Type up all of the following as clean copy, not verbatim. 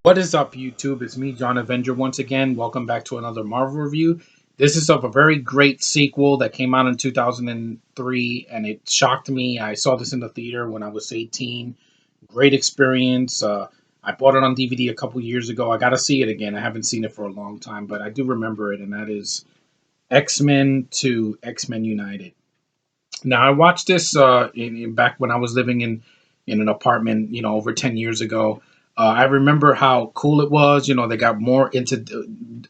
What is up, YouTube? It's me, John Avenger, once again. Welcome back to another Marvel review. This is of a very great sequel that came out in 2003, and it shocked me. I saw this in the theater when I was 18. Great experience. I bought it on DVD a couple years ago. I got to see it again. I haven't seen it for a long time, but I do remember it, and that is X-Men 2, X-Men United. Now, I watched this back when I was living in an apartment, over 10 years ago. I remember how cool it was. They got more into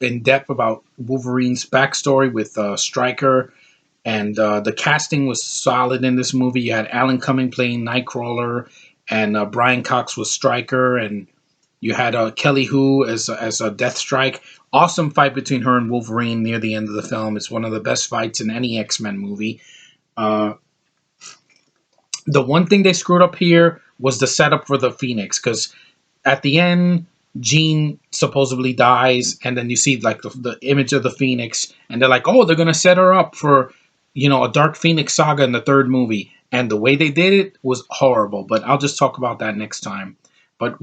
in depth about Wolverine's backstory with Stryker, and the casting was solid in this movie. You had Alan Cumming playing Nightcrawler, and Brian Cox was Stryker, and you had Kelly Hu as a Deathstrike. Awesome fight between her and Wolverine near the end of the film. It's one of the best fights in any X Men movie. Uh, the one thing they screwed up here was the setup for the Phoenix, because at the end, Jean supposedly dies, and then you see like the image of the Phoenix, and they're like, oh, they're gonna set her up for, a Dark Phoenix saga in the third movie, and the way they did it was horrible. But I'll just talk about that next time. But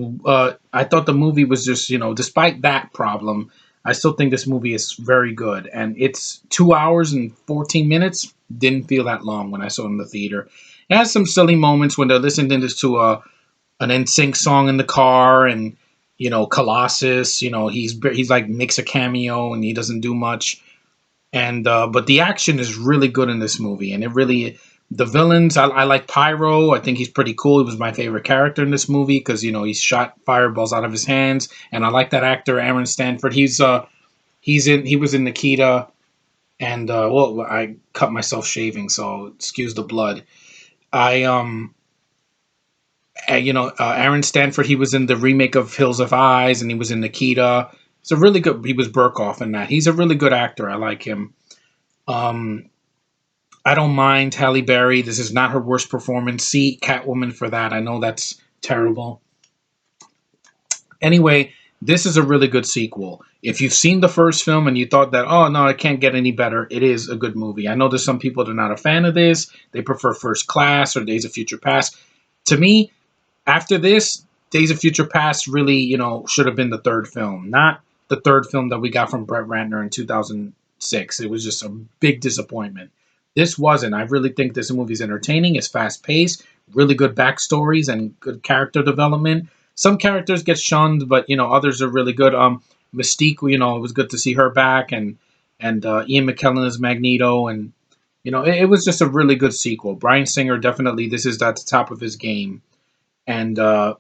I thought the movie was just, despite that problem, I still think this movie is very good, and it's 2 hours and 14 minutes. Didn't feel that long when I saw it in the theater. It has some silly moments when they're listening to an NSYNC song in the car, and Colossus. He's like makes a cameo and he doesn't do much. And but the action is really good in this movie, and it really the villains. I like Pyro. I think he's pretty cool. He was my favorite character in this movie because he shot fireballs out of his hands, and I like that actor Aaron Stanford. He was in Nikita, and well, I cut myself shaving, so excuse the blood. I Aaron Stanford. He was in the remake of Hills of Eyes, and he was in Nikita. It's a really good. He was Burkoff in that. He's a really good actor. I like him. Um, I don't mind Halle Berry. This is not her worst performance. See Catwoman for that. I know that's terrible. Anyway, this is a really good sequel. If you've seen the first film and you thought that, oh no, it can't get any better, it is a good movie. I know there's some people that are not a fan of this. They prefer First Class or Days of Future Past. To me, after this, Days of Future Past really, should have been the third film, not the third film that we got from Brett Ratner in 2006. It was just a big disappointment. This wasn't. I really think this movie's entertaining. It's fast paced, really good backstories, and good character development. Some characters get shunned, but others are really good. Mystique, it was good to see her back, and Ian McKellen as Magneto, and it was just a really good sequel. Bryan Singer, definitely, this is at the top of his game, and I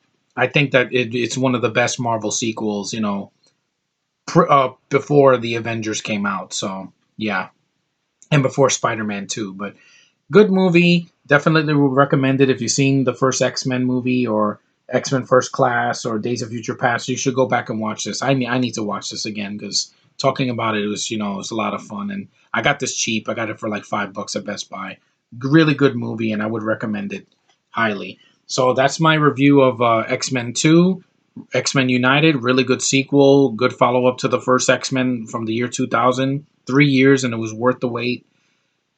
think that it's one of the best Marvel sequels, before the Avengers came out. So yeah, and before Spider-Man 2. But good movie. Definitely would recommend it if you've seen the first X-Men movie or X-Men First Class or Days of Future Past. You should go back and watch this. I need to watch this again because talking about it was it was a lot of fun, and I got this cheap. I got it for like $5 at Best Buy. Really good movie, and I would recommend it highly. So that's my review of X-Men 2, X-Men United. Really good sequel, good follow up to the first X-Men from the year 2000. 3 years, and it was worth the wait.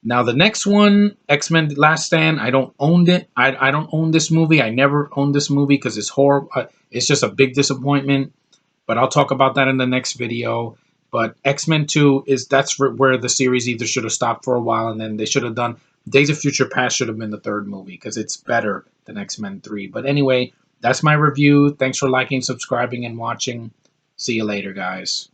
Now the next one, X Men: Last Stand, I don't own it. I don't own this movie. I never owned this movie because it's horrible. It's just a big disappointment. But I'll talk about that in the next video. But X Men 2 that's where the series either should have stopped for a while, and then they should have done Days of Future Past should have been the third movie because it's better than X Men 3. But anyway, that's my review. Thanks for liking, subscribing, and watching. See you later, guys.